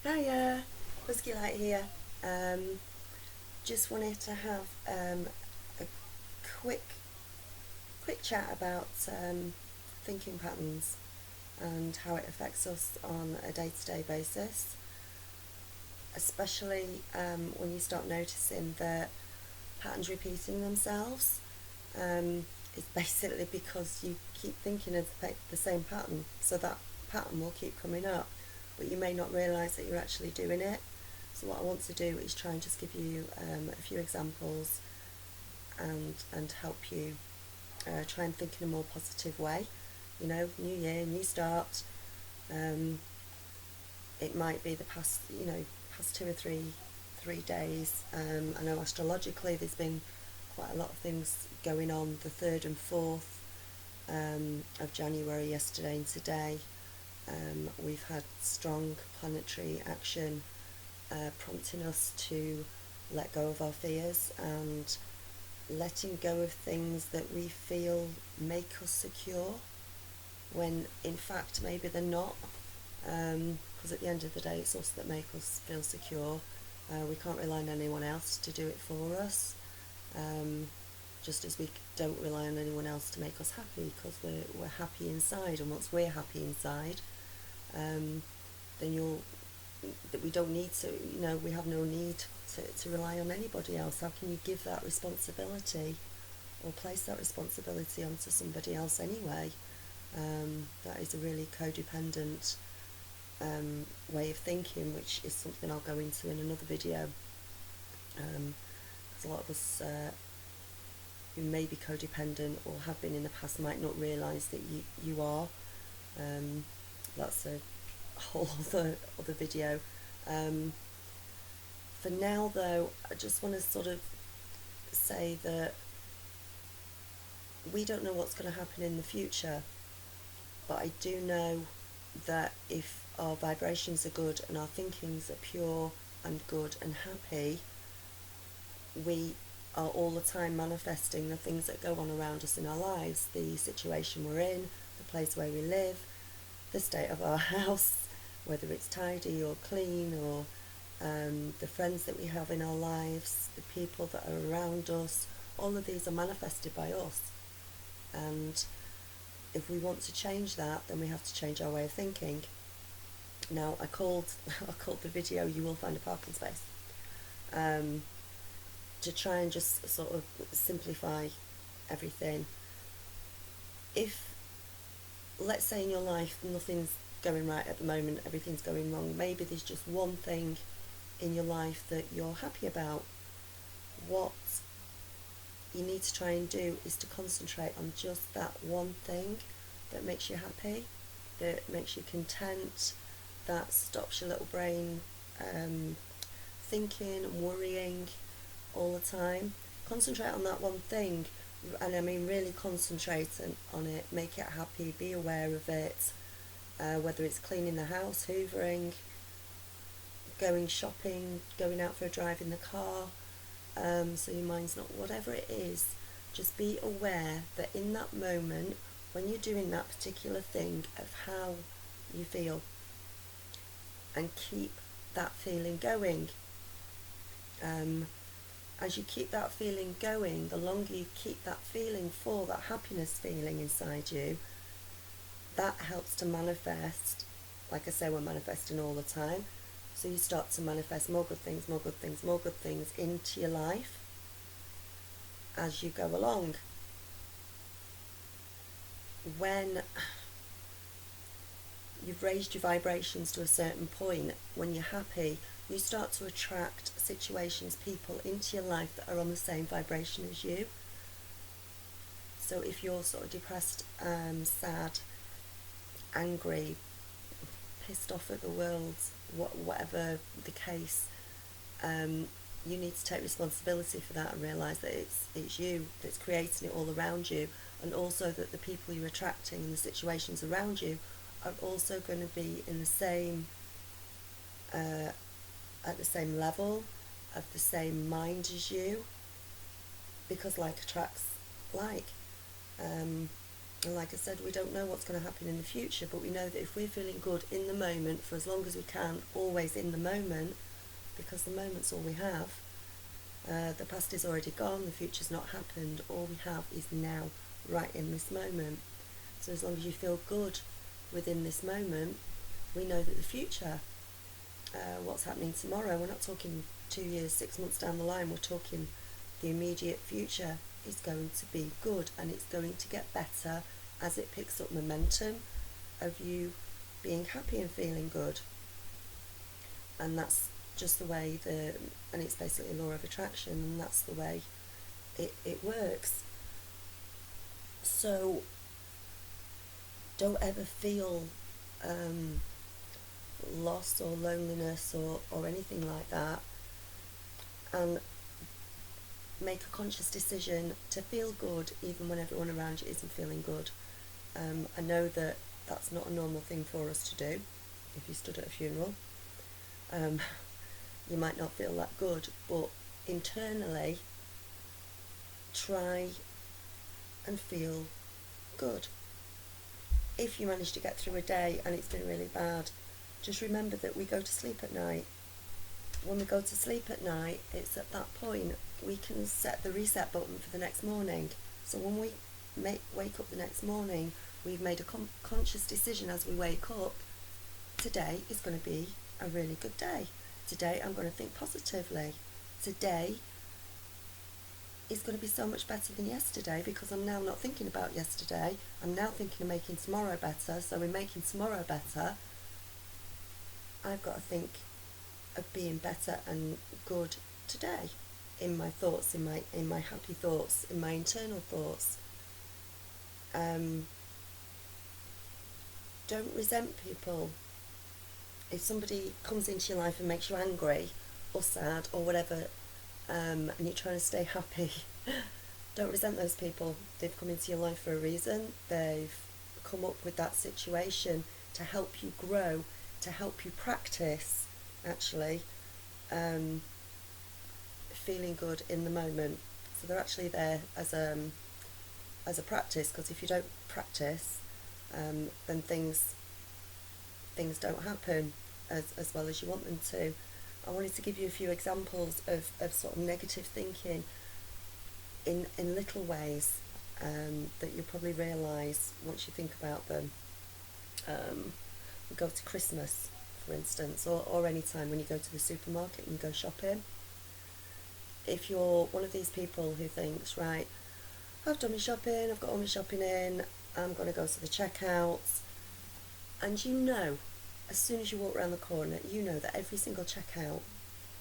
Hiya, Husky Light here. Um, just wanted to have a quick quick chat about thinking patterns and how it affects us on a day-to-day basis, especially when you start noticing that patterns repeating themselves. It's basically because you keep thinking of the same pattern, so that pattern will keep coming up, but you may not realise that you're actually doing it. So what I want to do is try and just give you a few examples and help you try and think in a more positive way. You know, new year, new start. Um, it might be the past, past 2 or 3 days. I know astrologically there's been quite a lot of things going on the 3rd and 4th of January, yesterday and today. We've had strong planetary action prompting us to let go of our fears and letting go of things that we feel make us secure when in fact maybe they're not. Because at the end of the day, it's us that make us feel secure. We can't rely on anyone else to do it for us. Um, just as we don't rely on anyone else to make us happy, because we're happy inside, and once we're happy inside, um, then you'll that we don't need to, we have no need to rely on anybody else. How can you give that responsibility or place that responsibility onto somebody else anyway? That is a really codependent way of thinking, which is something I'll go into in another video. Because a lot of us who may be codependent or have been in the past might not realise that you are. That's a whole other video. For now, though, I just want to sort of say that we don't know what's going to happen in the future, but I do know that if our vibrations are good and our thinkings are pure and good and happy, we are all the time manifesting the things that go on around us in our lives, the situation we're in, the place where we live, the state of our house, whether it's tidy or clean, or the friends that we have in our lives, the people that are around us. All of these are manifested by us, and if we want to change that, then we have to change our way of thinking. Now, I called the video "You Will Find a Parking Space," to try and just sort of simplify everything. If, let's say, in your life nothing's going right at the moment, everything's going wrong, maybe there's just one thing in your life that you're happy about. What you need to try and do is to concentrate on just that one thing that makes you happy, that makes you content, that stops your little brain thinking and worrying all the time. Concentrate on that one thing, and I mean really concentrate on it, make it happy, be aware of it, whether it's cleaning the house, hoovering, going shopping, going out for a drive in the car, so your mind's not, whatever it is, just be aware that in that moment, when you're doing that particular thing, of how you feel, and keep that feeling going. As you keep that feeling going, the longer you keep that feeling for, that happiness feeling inside you, that helps to manifest. Like I say, we're manifesting all the time. So you start to manifest more good things, more good things, more good things into your life as you go along. When you've raised your vibrations to a certain point, when you're happy, you start to attract situations, people into your life that are on the same vibration as you. So if you're sort of depressed, sad, angry, pissed off at the world, whatever the case, you need to take responsibility for that and realise that it's you that's creating it all around you, and also that the people you're attracting and the situations around you are also going to be in the same at the same level, of the same mind as you, because like attracts like. And like I said, we don't know what's going to happen in the future, but we know that if we're feeling good in the moment for as long as we can, always in the moment, because the moment's all we have. The past is already gone, the future's not happened, all we have is now, right in this moment. So as long as you feel good within this moment, we know that the future, what's happening tomorrow, we're not talking 2 years, 6 months down the line, we're talking the immediate future is going to be good, and it's going to get better as it picks up momentum of you being happy and feeling good. And that's just the way and it's basically law of attraction, and that's the way it works. So don't ever feel loss or loneliness or anything like that, and make a conscious decision to feel good even when everyone around you isn't feeling good. I know that that's not a normal thing for us to do. If you stood at a funeral, you might not feel that good, but internally try and feel good. If you manage to get through a day and it's been really bad, just remember that we go to sleep at night. When we go to sleep at night, it's at that point we can set the reset button for the next morning. So when we wake up the next morning, we've made a conscious decision as we wake up. Today is going to be a really good day. Today I'm going to think positively. Today is going to be so much better than yesterday, because I'm now not thinking about yesterday. I'm now thinking of making tomorrow better. So in making tomorrow better, I've got to think of being better and good today, in my thoughts, in my happy thoughts, in my internal thoughts. Don't resent people. If somebody comes into your life and makes you angry or sad or whatever, and you're trying to stay happy, don't resent those people. They've come into your life for a reason. They've come up with that situation to help you grow, to help you practice, actually, feeling good in the moment. So they're actually there as a practice, because if you don't practice, then things don't happen as well as you want them to. I wanted to give you a few examples of sort of negative thinking in little ways that you'll probably realise once you think about them. We go to Christmas, for instance, or any time when you go to the supermarket and you go shopping. If you're one of these people who thinks, right, I've done my shopping, I've got all my shopping in, I'm going to go to the checkouts, and you know, as soon as you walk around the corner, you know that every single checkout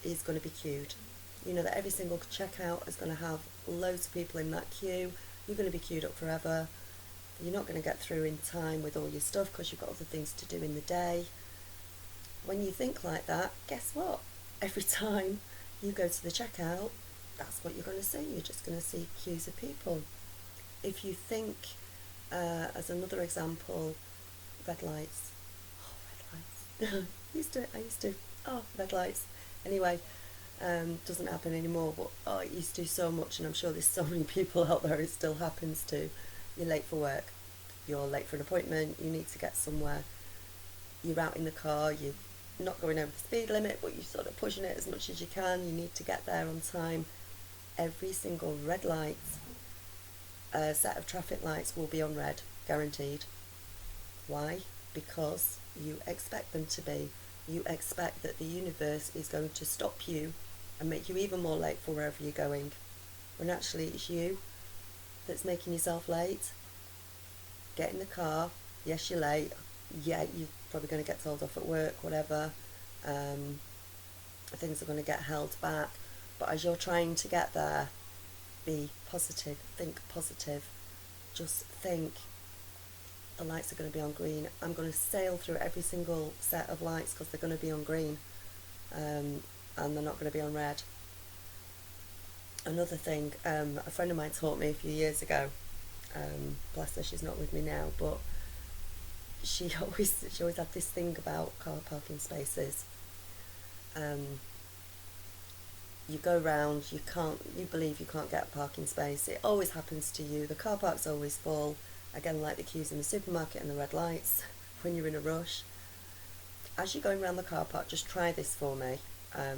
is going to be queued. You know that every single checkout is going to have loads of people in that queue. You're going to be queued up forever. You're not going to get through in time with all your stuff because you've got other things to do in the day. When you think like that, guess what? Every time you go to the checkout, that's what you're going to see. You're just going to see queues of people. If you think, as another example, red lights. Red lights. I used to. Oh, red lights. Anyway, doesn't happen anymore, but it used to so much, and I'm sure there's so many people out there it still happens to. You're late for work. You're late for an appointment. You need to get somewhere. You're out in the car. You're not going over the speed limit, but you're sort of pushing it as much as you can. You need to get there on time. Every single red light, set of traffic lights will be on red, guaranteed. Why? Because you expect them to be. You expect that the universe is going to stop you and make you even more late for wherever you're going, when actually it's you that's making yourself late. Get in the car. Yes, you're late. Yeah, you're probably going to get told off at work, whatever. Things are going to get held back. But as you're trying to get there, be positive. Think positive. Just think, the lights are going to be on green. I'm going to sail through every single set of lights because they're going to be on green, and they're not going to be on red. Another thing, a friend of mine taught me a few years ago. Bless her, she's not with me now, but she always had this thing about car parking spaces. You go round, you believe you can't get a parking space. It always happens to you. The car park's always full. Again, like the queues in the supermarket and the red lights, when you're in a rush. As you're going around the car park, just try this for me. I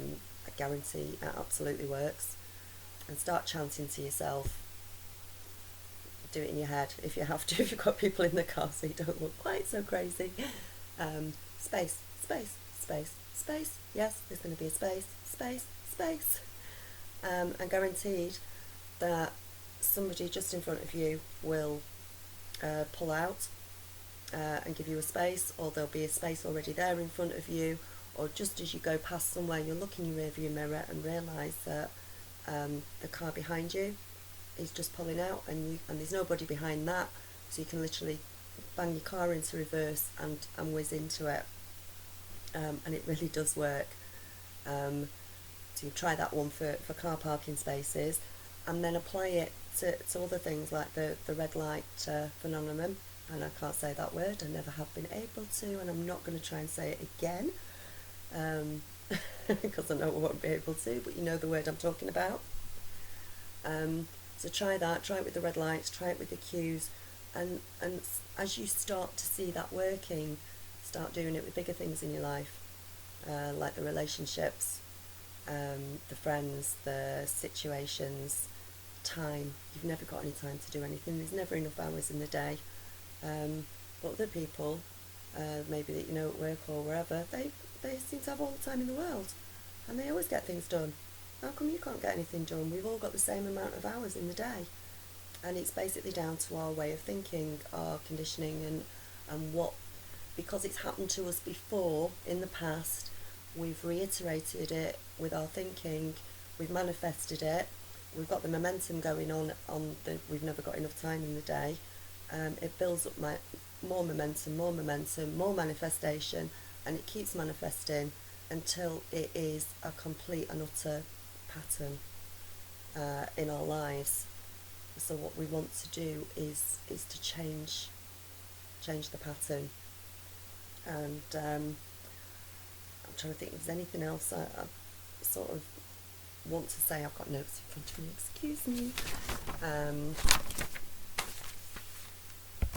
guarantee it absolutely works. And start chanting to yourself. Do it in your head if you have to, if you've got people in the car so you don't look quite so crazy. Space, space, space, space. Yes, there's going to be a space, space, space. And guaranteed that somebody just in front of you will pull out and give you a space, or there'll be a space already there in front of you, or just as you go past somewhere, you'll look in your rearview mirror and realise that the car behind you is just pulling out, and there's nobody behind that, so you can literally bang your car into reverse and whiz into it, and it really does work. So you try that one for car parking spaces, and then apply it to other things like the red light phenomenon. And I can't say that word, I never have been able to, and I'm not going to try and say it again, because I know I won't be able to, but you know the word I'm talking about. So try that, try it with the red lights, try it with the queues, and as you start to see that working, start doing it with bigger things in your life, like the relationships, the friends, the situations, time. You've never got any time to do anything, there's never enough hours in the day. But other people, maybe that you know at work or wherever, they seem to have all the time in the world, and they always get things done. How come you can't get anything done? We've all got the same amount of hours in the day, and it's basically down to our way of thinking, our conditioning, and what, because it's happened to us before in the past, we've reiterated it with our thinking, we've manifested it, we've got the momentum going on we've never got enough time in the day. It builds up more momentum, more manifestation, and it keeps manifesting until it is a complete and utter pattern in our lives. So what we want to do is to change the pattern. And I'm trying to think if there's anything else I sort of want to say. I've got notes in front of me, excuse me.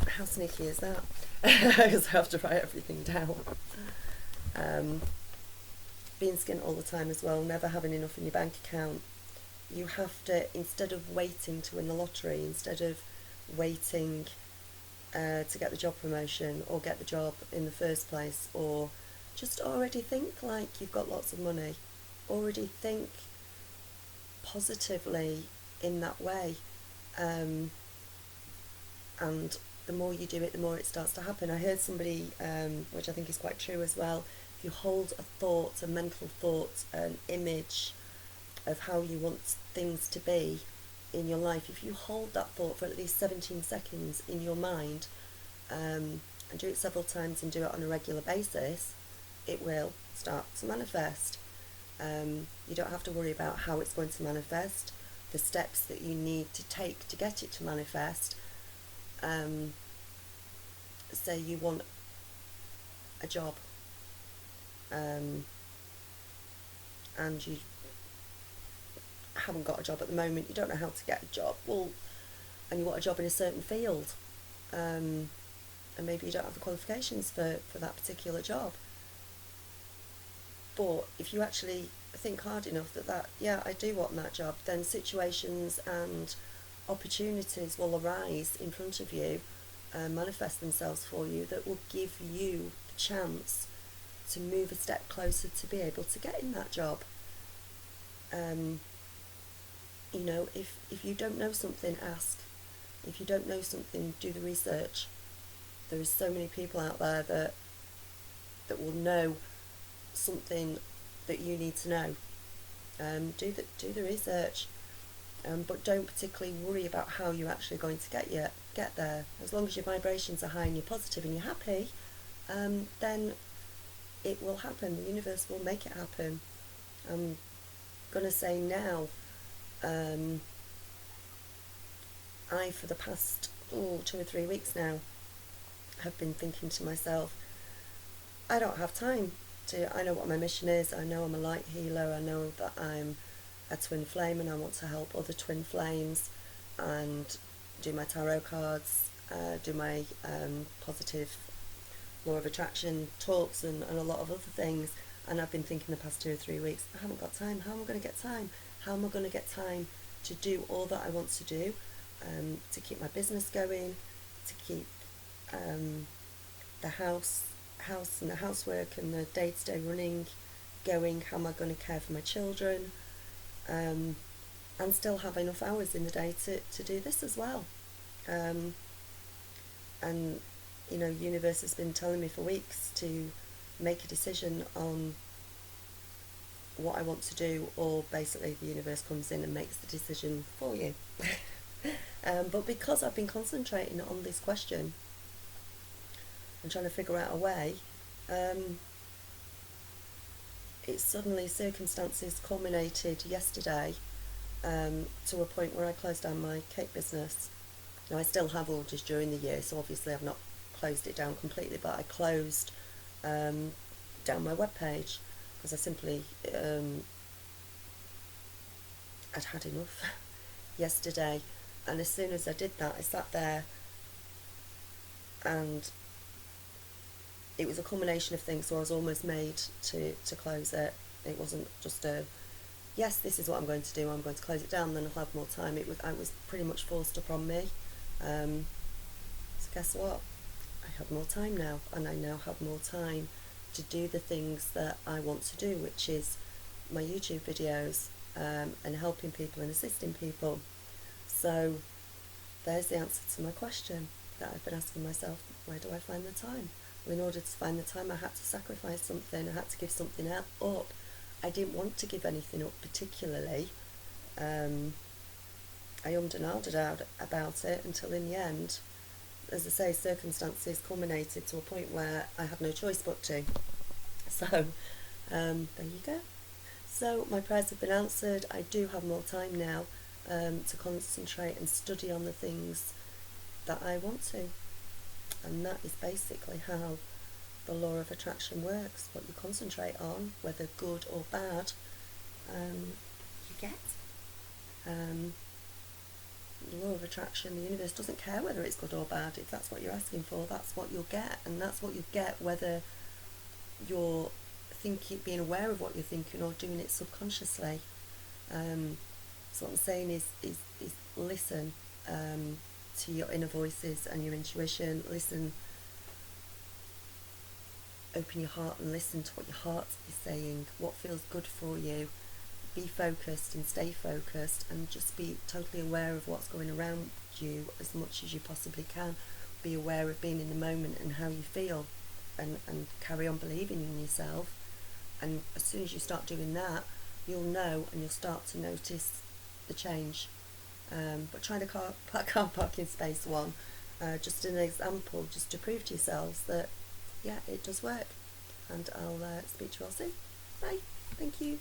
How sneaky is that? Because I have to write everything down. Being skint all the time as well, never having enough in your bank account. You have to, instead of waiting to win the lottery, instead of waiting to get the job promotion or get the job in the first place, or just already think like you've got lots of money. Already think positively in that way. And the more you do it, the more it starts to happen. I heard somebody, which I think is quite true as well, if you hold a thought, a mental thought, an image of how you want things to be in your life, if you hold that thought for at least 17 seconds in your mind, and do it several times and do it on a regular basis, it will start to manifest. You don't have to worry about how it's going to manifest, the steps that you need to take to get it to manifest. Say you want a job, and you haven't got a job at the moment, you don't know how to get a job, well, and you want a job in a certain field, and maybe you don't have the qualifications for that particular job. But if you actually think hard enough that yeah, I do want that job, then situations and opportunities will arise in front of you, manifest themselves for you, that will give you the chance to move a step closer to be able to get in that job. You know, if you don't know something, ask. If you don't know something, do the research. There is so many people out there that will know something that you need to know. Do the research, but don't particularly worry about how you're actually going to get there. As long as your vibrations are high and you're positive and you're happy, then it will happen. The universe will make it happen. I'm gonna say now, I, for the past 2 or 3 weeks now, have been thinking to myself, I don't have time I know what my mission is, I know I'm a light healer, I know that I'm a twin flame and I want to help other twin flames and do my tarot cards do my positive law of attraction talks and a lot of other things. And I've been thinking the past 2 or 3 weeks, I haven't got time. How am I going to get time? How am I going to get time to do all that I want to do, to keep my business going, to keep the house and the housework and the day-to-day running going? How am I going to care for my children, and still have enough hours in the day to do this as well? And you know, universe has been telling me for weeks to make a decision on what I want to do, or basically the universe comes in and makes the decision for you. But because I've been concentrating on this question and trying to figure out a way, it suddenly, circumstances culminated yesterday, to a point where I closed down my cake business. Now, I still have orders during the year, so obviously I've not closed it down completely, but I closed down my webpage because I simply I'd had enough yesterday. And as soon as I did that, I sat there, and it was a combination of things, so I was almost made to close it. It wasn't just a, yes, this is what I'm going to do, I'm going to close it down, then I'll have more time. I was pretty much forced upon me. So guess what? I have more time now, and I now have more time to do the things that I want to do, which is my YouTube videos, and helping people and assisting people. So there's the answer to my question that I've been asking myself: where do I find the time? Well, in order to find the time, I had to sacrifice something. I had to give something up. I didn't want to give anything up particularly. I ummed and ahed about it until in the end, as I say, circumstances culminated to a point where I had no choice but to. So there you go. So my prayers have been answered. I do have more time now to concentrate and study on the things that I want to. And that is basically how the law of attraction works. What you concentrate on, whether good or bad, you get. The law of attraction, the universe doesn't care whether it's good or bad. If that's what you're asking for, that's what you'll get. And that's what you get whether you're being aware of what you're thinking or doing it subconsciously. So what I'm saying is listen to your inner voices and your intuition. Listen, open your heart and listen to what your heart is saying, what feels good for you. Be focused and stay focused, and just be totally aware of what's going around you as much as you possibly can. Be aware of being in the moment and how you feel, and carry on believing in yourself. And as soon as you start doing that, you'll know, and you'll start to notice the change. But try to car parking space one, just an example, just to prove to yourselves that, yeah, it does work. And I'll speak to you all soon. Bye. Thank you.